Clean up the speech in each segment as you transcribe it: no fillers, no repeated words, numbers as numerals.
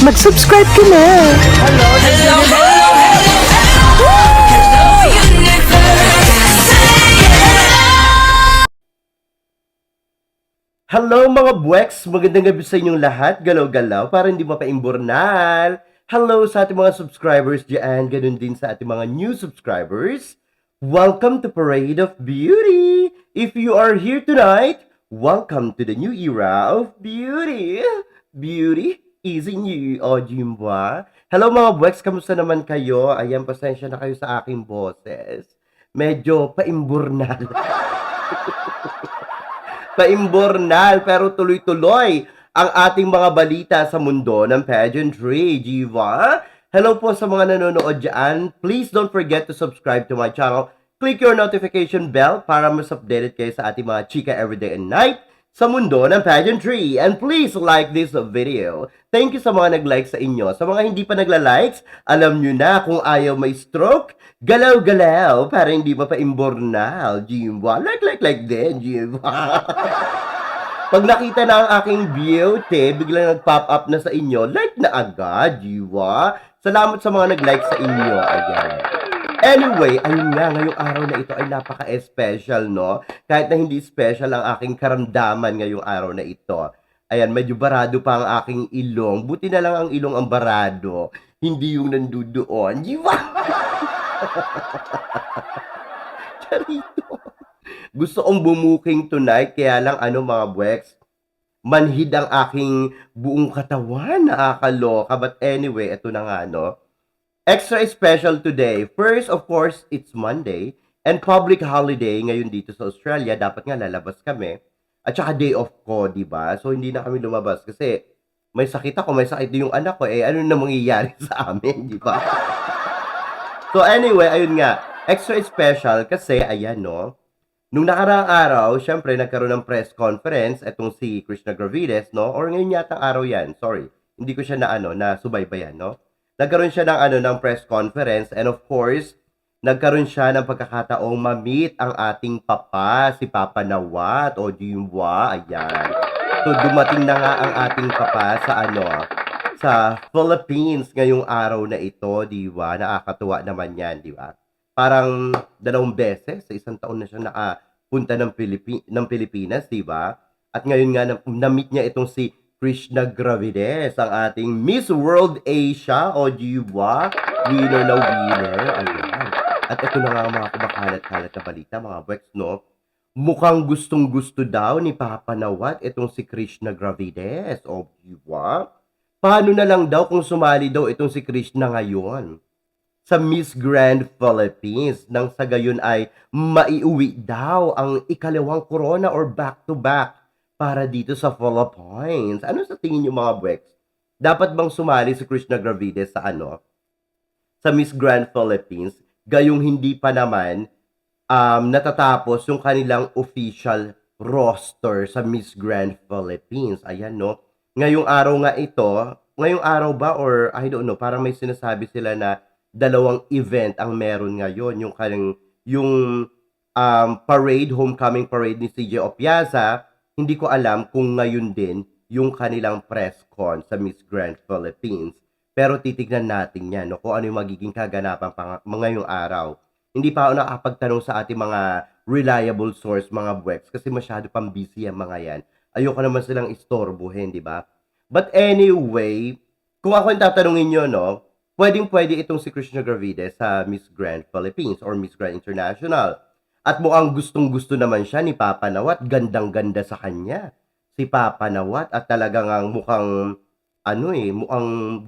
mag-subscribe ka na. Hello, hello, Hello mga buweks! Magandang gabi sa inyong lahat. Galaw-galaw para hindi mapaimbornal. Hello sa ating mga subscribers dyan. Ganun din sa ating mga new subscribers. Welcome to Parade of Beauty! If you are here tonight, welcome to the new era of beauty. Beauty is in you. O, Jimba. Hello mga buweks! Kamusta naman kayo? Ayan, pasensya na kayo sa aking boses. Medyo paimbornal. Paimbornal pero tuloy-tuloy ang ating mga balita sa mundo ng pageantry, Jiva. Hello po sa mga nanonood dyan. Please don't forget to subscribe to my channel. Click your notification bell para mas updated kayo sa ating mga chika everyday and night sa mundo ng pageantry. And please like this video. Thank you sa mga nag-like sa inyo. Sa mga hindi pa nagla-likes, alam nyo na kung ayaw may stroke, galaw-galaw para hindi mapaimbornal. Jimwa, like din, Jimwa. Pag nakita na ang aking beauty, biglang nag-pop up na sa inyo, like na agad, Jimwa. Salamat sa mga nag-like sa inyo. Ayan. Anyway, ayun nga, ngayong araw na ito ay napaka-special, no? Kahit na hindi special ang aking karamdaman ngayong araw na ito. Ayan, medyo barado pa ang aking ilong. Buti na lang ang ilong ang barado. Hindi yung nandudoon. Diba? Charito. Gusto kong bumuking tonight, kaya lang mga buweks, manhid ang aking buong katawan. Nakakaloka. But anyway, ito na nga, no? Extra special today. First, of course, it's Monday and public holiday ngayon dito sa Australia. Dapat nga lalabas kami. At saka day off ko, di ba? So, hindi na kami lumabas kasi may sakit ako, may sakit din yung anak ko. Eh, ano na mangyayari sa amin, di ba? So, anyway, ayun nga. Extra special kasi, ayan, no? Nung nakaraang araw, syempre, nagkaroon ng press conference etong si Krishna Gravides, no? Or ngayon yata araw yan. Sorry. Hindi ko siya na subaybayan, no? Nagkaroon siya ng press conference and of course, nagkaroon siya ng pagkakataong ma-meet ang ating papa, si Papa Nawat o Jimwa, ayan. So dumating na nga ang ating papa sa Philippines ngayong araw na ito, di ba? Nakakatuwa naman yan, di ba? Parang 2 beses, sa isang taon na siya nakapunta ng Pilipinas, di ba? At ngayon nga na-meet niya itong si Krishna Gravides, ang ating Miss World Asia o Jiwa, winner na winner. Ayan. At ito na nga ang mga kumakalat-kalat na balita, mga buweks, no? Mukhang gustong-gusto daw ni Papa Nawat itong si Krishna Gravides o Jiwa. Paano na lang daw kung sumali daw itong si Krishna ngayon sa Miss Grand Philippines nang sa gayon ay maiuwi daw ang ikalawang corona or back-to-back para dito sa Philippines. Ano sa tingin niyo mga buweks? Dapat bang sumali si Krishna Gravides sa Miss Grand Philippines, gayong hindi pa naman natatapos yung kanilang official roster sa Miss Grand Philippines? Ayan, no? Ngayong araw nga ito, ngayong araw ba or I don't know, parang may sinasabi sila na 2 event ang meron ngayon. Yung parade, homecoming parade ni CJ Opiaza. Hindi ko alam kung ngayon din yung kanilang press con sa Miss Grand Philippines. Pero titignan natin yan, no? Kung ano yung magiging kaganapan ngayong araw. Hindi pa ako nakapagtanong sa ating mga reliable source, mga buweks, kasi masyado pang busy ang mga yan. Ayoko naman silang istorbohin, di ba? But anyway, kung ako yung tatanungin nyo, no, pwedeng-pwede itong si Krishna Gravides sa Miss Grand Philippines or Miss Grand International. At mukhang gustong-gusto naman siya ni Papa Nawat. Gandang-ganda sa kanya si Papa Nawat. At talagang mukhang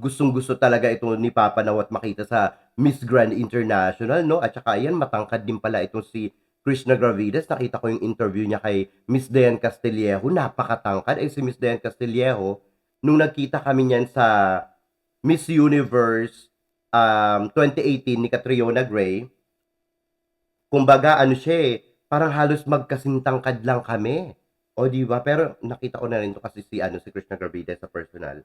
gustong-gusto talaga ito ni Papa Nawat makita sa Miss Grand International, no? At saka yan, matangkad din pala itong si Krishna Gravides. Nakita ko yung interview niya kay Miss Diane Castillejo. Napakatangkad. Si Miss Diane Castillejo, nung nagkita kami niyan sa Miss Universe 2018 ni Catriona Gray, kumbaga, parang halos magkasintangkad lang kami. O, di ba? Pero nakita ko na rin to kasi si Krishna Gravides sa personal.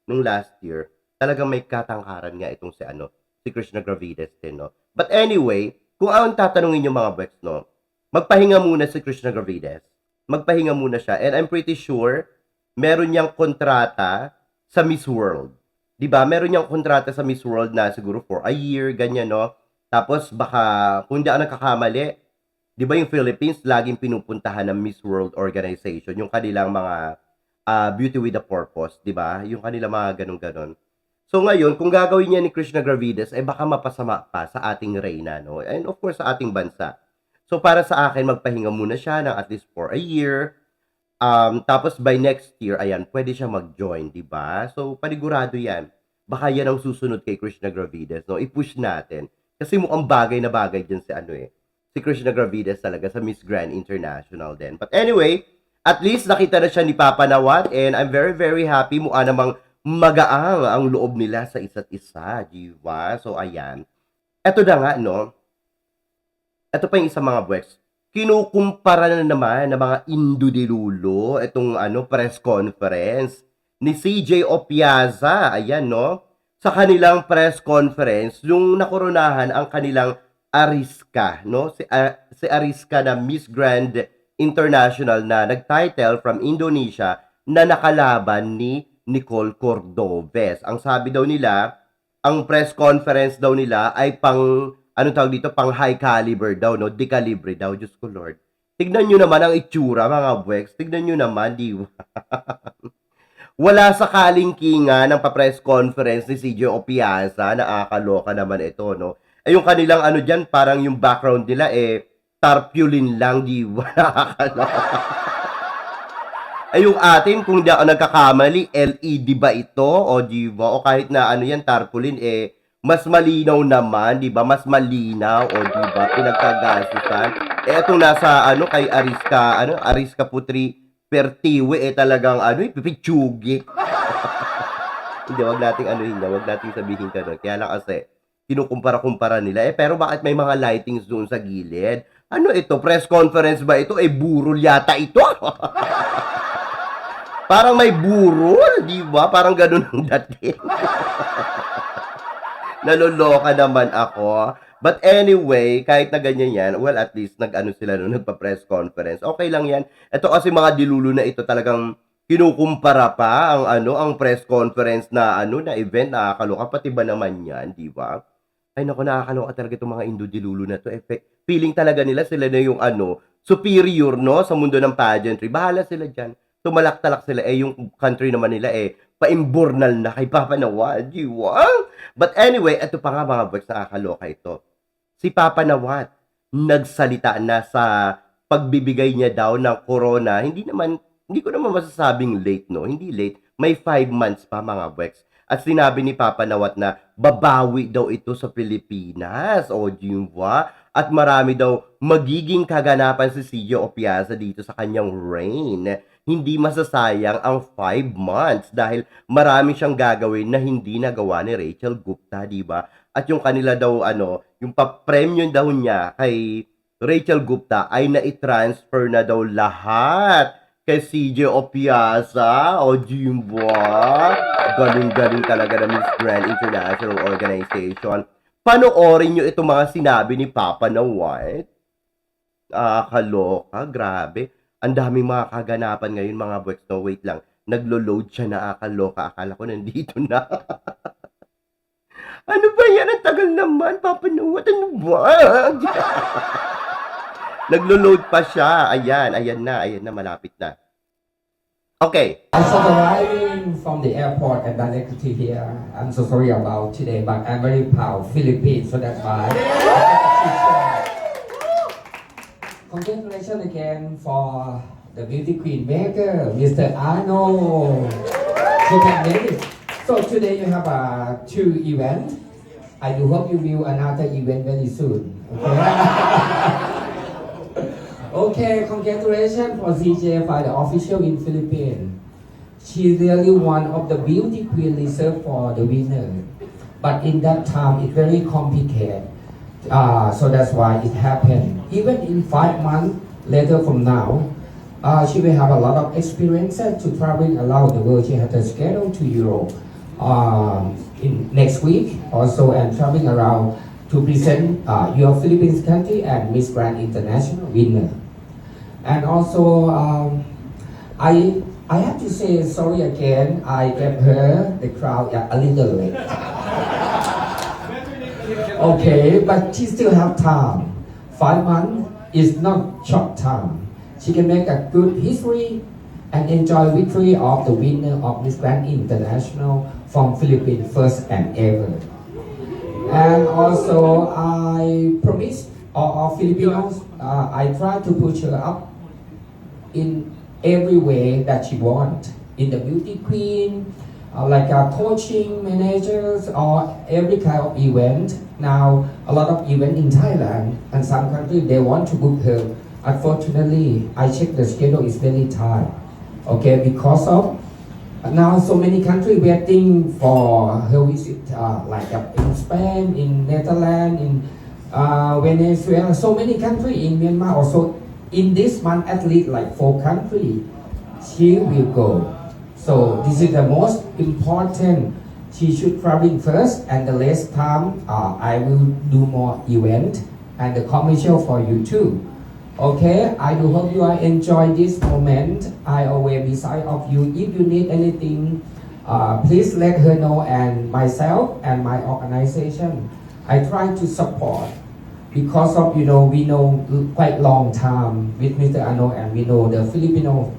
Nung last year, talagang may katangkaran nga itong si Krishna Gravides din, no? But anyway, kung ang tatanungin yung mga buweks, no, magpahinga muna si Krishna Gravides. Magpahinga muna siya. And I'm pretty sure, meron niyang kontrata sa Miss World. 'Di ba, meron niyang kontrata sa Miss World na siguro for a year, ganyan, 'no? Tapos baka kung di ako nagkakamali, 'di ba yung Philippines laging pinupuntahan ng Miss World Organization, yung kanilang mga, Beauty with a Purpose, 'di ba? Yung kanilang mga gano'n-gano'n. So ngayon, kung gagawin niya ni Krishna Gravides, eh baka mapasama pa sa ating reyna, 'no? And of course, sa ating bansa. So para sa akin, magpahinga muna siya ng at least for a year. Tapos by next year, ayan, pwede siya mag-join, 'di ba? So panigurado 'yan. Baka 'yan ang susunod kay Krishna Gravides, no? I-push natin. Kasi mukhang bagay na bagay diyan si ano eh, si Krishna Gravides talaga sa Miss Grand International din. But anyway, at least nakita na siya ni Papa Nawat and I'm very very happy mukha namang magaang ang loob nila sa isa't isa, 'di ba? So ayan. Eto na nga, no? Eto pa yung isang mga buweks. Kinukumpara na naman ng mga Indudilulo itong ano, press conference ni CJ Opiaza, ayan, no? Sa kanilang press conference, yung nakoronahan ang kanilang Ariska, no? Si Ariska na Miss Grand International na nag-title from Indonesia na nakalaban ni Nicole Cordoves. Ang sabi daw nila, ang press conference daw nila ay pang ano tawag dito, pang high caliber daw, no? Di calibre daw, Diyos ko Lord. Tignan nyo naman ang itsura, mga buweks. Tignan nyo naman, di ba? Wala sa kalingkingan ng pa-press conference ni CJ Opiaza, nakakaloka naman ito, no? Eh, yung kanilang ano dyan, parang yung background nila, eh, tarpaulin lang, di ba? Nakakaloka. Eh, yung atin, kung di ako nagkakamali, LED ba ito? O di ba? O kahit na ano yan, tarpaulin, eh, mas malinaw naman, di ba? Mas malinaw, o di ba? Pinagkagasusan. Eh, itong nasa, ano, kay Ariska Putri Pertiwe, eh, talagang, ano, pipitsugi. Hindi, wag nating ano yun, wag nating sabihin ka doon. Kaya lang kasi, kinukumpara-kumpara nila. Eh, pero bakit may mga lightings doon sa gilid? Ano ito? Press conference ba ito? Eh, burol yata ito. Parang may burol, di ba? Parang ganun ang dating. Naloloka naman ako. But anyway, kahit na ganyan yan, well, at least nag-ano sila no, nagpa-press conference. Okay lang yan. Ito kasi mga dilulo na ito talagang kinukumpara pa ang ano, ang press conference na ano, na event, nakakaloka. Pati ba naman yan, di ba? Ay naku, nakakaloka talaga itong mga Indo-dilulo na to. Feeling talaga nila sila na yung ano, superior, no, sa mundo ng pageantry. Bahala sila dyan. Tumalak-talak sila. Eh, yung country naman nila, eh, paimbornal na kay Papa Nawat, di ba? But anyway, ito pa nga mga boys, nakakaloka ito. Si Papa Nawat, nagsalita na sa pagbibigay niya daw ng corona. Hindi ko naman masasabing late, no? Hindi late. May 5 months pa mga boys. At sinabi ni Papa Nawat na babawi daw ito sa Pilipinas. O, di ba? At marami daw magiging kaganapan si CJ Opiaza dito sa kanyang reign. Hindi masasayang ang 5 months dahil marami siyang gagawin na hindi nagawa ni Rachel Gupta, di ba? At yung kanila daw, ano, yung pa-premium daw niya kay Rachel Gupta ay na-transfer na daw lahat kay CJ Opiaza. O, di ba? Galing-galing talaga na Miss Grand International Organization. Panoorin nyo itong mga sinabi ni Papa Nawat. Kaloka, grabe. Ang daming mga kaganapan ngayon mga boys. No, wait lang. Naglo-load siya, nakakaloka. Akala ko nandito na. Ano ba yan? Ang tagal naman, Papa Nawat. Ano ba? Naglo-load pa siya. Ayan na, malapit na. Okay. I just arriving from the airport and directly to here. I'm so sorry about today, but I'm very proud Philippines, so that's why. Congratulations again for the beauty queen maker, Mr. Arnold. You can make it. So today you have 2 events. I do hope you will another event very soon. Okay. Okay, congratulations for CJ for the official in Philippines. She's really one of the beauty queen reserved for the winner. But in that time, it's very complicated. So that's why it happened. Even in 5 months later from now, she will have a lot of experiences to traveling around the world. She has a schedule to Europe in next week also and traveling around to present your Philippines country and Miss Grand International winner. And also, I I have to say sorry again. I gave her the crowd a little late. Okay, but she still have time. 5 months is not short time. She can make a good history and enjoy victory of the winner of Miss Grand International from Philippines first and ever. And also, I promise all Filipinos, I try to push her up in every way that she want. In the beauty queen, like coaching managers or every kind of event. Now, a lot of event in Thailand and some countries, they want to book her. Unfortunately, I check the schedule is very tight. Okay, because of now so many countries waiting for her visit, like in Spain, in Netherlands, in Venezuela, so many countries in Myanmar also. In this month, at least like 4 countries, she will go. So this is the most important. She should travel first, and the last time I will do more event and the commercial for you too. Okay, I do hope you are enjoy this moment. I always beside of you. If you need anything, please let her know, and myself and my organization, I try to support because of we know quite long time with Mr. Ano, and we know the Filipino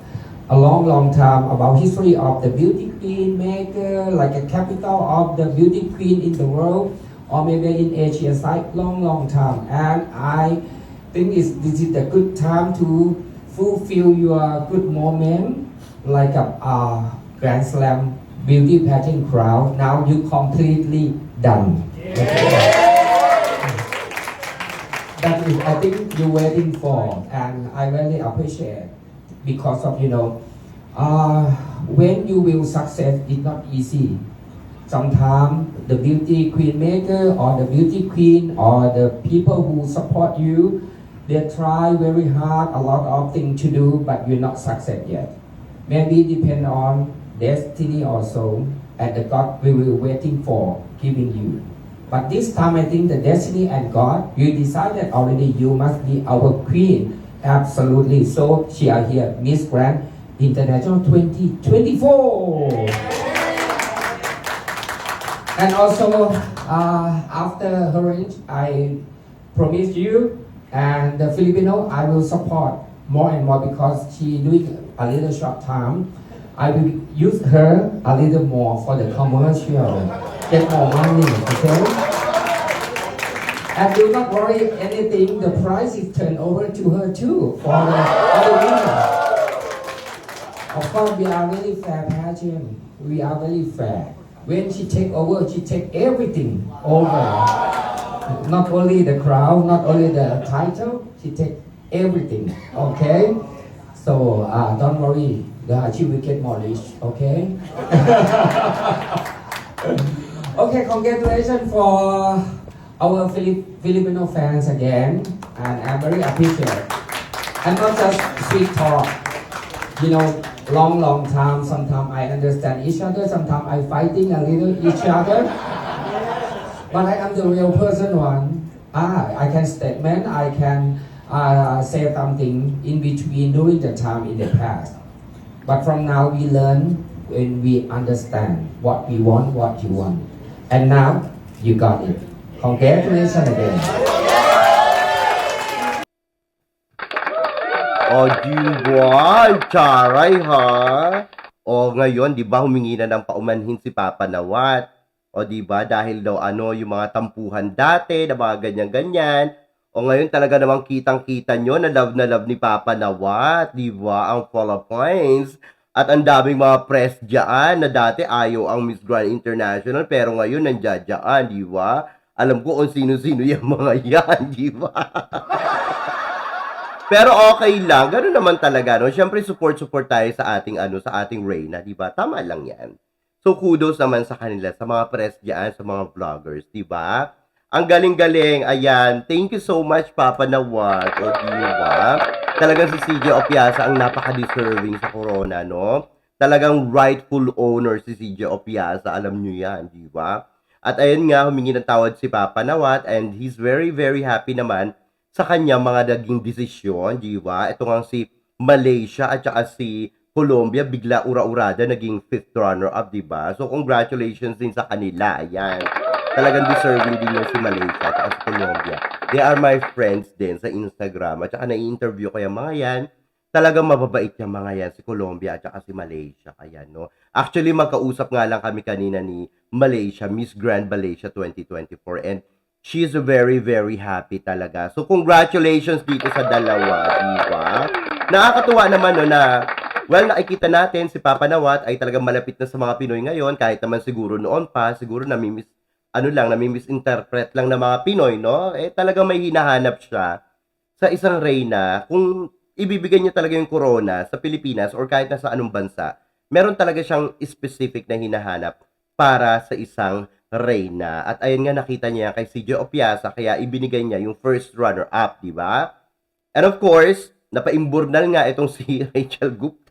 a long time about history of the beauty queen maker, like a capital of the beauty queen in the world, or maybe in Asia side, long time. And I think this is a good time to fulfill your good moment, like a Grand Slam beauty pageant crown. Now you completely done. Okay. That is, I think you're waiting for, and I really appreciate because of when you will success, it's not easy. Sometimes the beauty queen maker or the beauty queen or the people who support you, they try very hard, a lot of things to do, but you're not success yet. Maybe depend on destiny also, and the God we will waiting for giving you. But this time I think the destiny and God, you decided already you must be our queen. Absolutely. So she are here, Miss Grand International 2024. And also, after her range, I promise you and the Filipino, I will support more and more because she doing a little short time. I will use her a little more for the commercial, get more money, okay? And do not worry anything, the price is turned over to her too for the winner. Of course, we are very fair pageant. We are very fair. When she take over, she take everything over. Not only the crown, not only the title, she take everything. Okay? So don't worry, she will get more rich. Okay? Okay, congratulations for our Filipino fans again, and I'm very appreciative. And not just sweet talk. Long time, sometimes I understand each other, sometimes I fighting a little each other. But I am the real person one. I can statement, I can say something in between during the time in the past. But from now we learn when we understand what we want, what you want. And now you got it. Congratulations again. O, diba? Charay, ha? O, ngayon, di ba, humingi na ng paumanhin si Papa Nawat? O, di ba, dahil daw yung mga tampuhan dati, na mga ganyan-ganyan. O, ngayon talaga namang kitang-kita nyo na love ni Papa Nawat, di ba? Ang Philippines. At ang daming mga press dyan na dati ayaw ang Miss Grand International, pero ngayon nandiyan, di ba? Alam ko kung sino-sino yung mga yan, di ba? Pero okay lang, gano'n naman talaga, no? Siyempre, support tayo sa ating, sa ating Reyna, di ba? Tama lang yan. So, kudos naman sa kanila, sa mga press dyan, sa mga vloggers, di ba? Ang galing-galing, ayan. Thank you so much, Papa Nawat, o di ba? Talagang si CJ Opiasa ang napaka-deserving sa corona, no? Talagang rightful owner si CJ Opiasa, alam nyo yan, di ba? At ayun nga, humingi ng tawad si Papa Nawat, and he's very, very happy naman sa kanya mga naging desisyon, di ba? Ito nga si Malaysia at saka si Colombia, bigla ura-urada, naging 5th runner-up, di ba? So, congratulations din sa kanila. Ayan. Talagang deserving din yung si Malaysia at si Colombia. They are my friends din sa Instagram. At saka nai-interview ko yung mga yan. Talagang mababait yung mga yan, si Colombia at saka si Malaysia. Ayan, no? Actually, magkausap nga lang kami kanina ni Malaysia, Miss Grand Malaysia 2024. And she's very, very happy talaga. So, congratulations dito sa dalawa, di ba? Nakakatuwa naman, no, na well, nakikita natin si Papa Nawat ay talagang malapit na sa mga Pinoy ngayon, kahit naman siguro noon pa, siguro nami-misinterpret lang ng mga Pinoy, no? Eh, talagang may hinahanap siya sa isang reyna. Kung ibibigay niya talaga yung corona sa Pilipinas or kahit na sa anong bansa, meron talaga siyang specific na hinahanap para sa isang reyna. At ayun nga, nakita niya kay CJ Opiasa, kaya ibinigay niya yung first runner-up, di ba? And of course, napaimburnal nga itong si Rachel Gupta.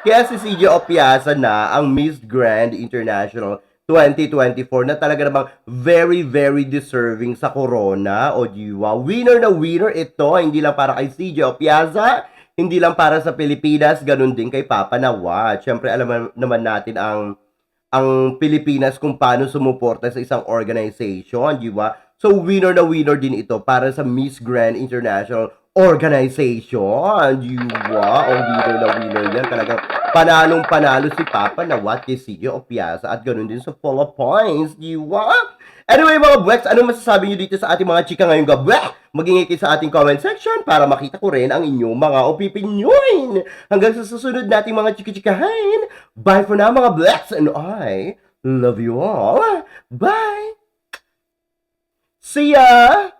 Kaya si CJ Opiasa na ang Miss Grand International 2024 na talaga namang very, very deserving sa corona. O diwa, winner na winner ito. Hindi lang para kay CJ Opiasa, hindi lang para sa Pilipinas, ganun din kay Papa Nawat. Siyempre, alam naman natin ang Pilipinas kung paano sumuporta sa isang organization, di ba? So, winner na winner din ito para sa Miss Grand International Organization, di ba? O winner na winner yan. Talagang panalong-panalo si Papa Nawat kay CJ Opiasa at ganun din sa Full of Points, di ba? Anyway, mga Bwex, anong masasabi nyo dito sa ating mga chika ngayong gabi? Mag-ingay sa ating comment section para makita ko rin ang inyong mga opinion. Hanggang sa susunod nating mga chika-chikahin. Bye for now, mga Bwex, and I love you all. Bye! See ya!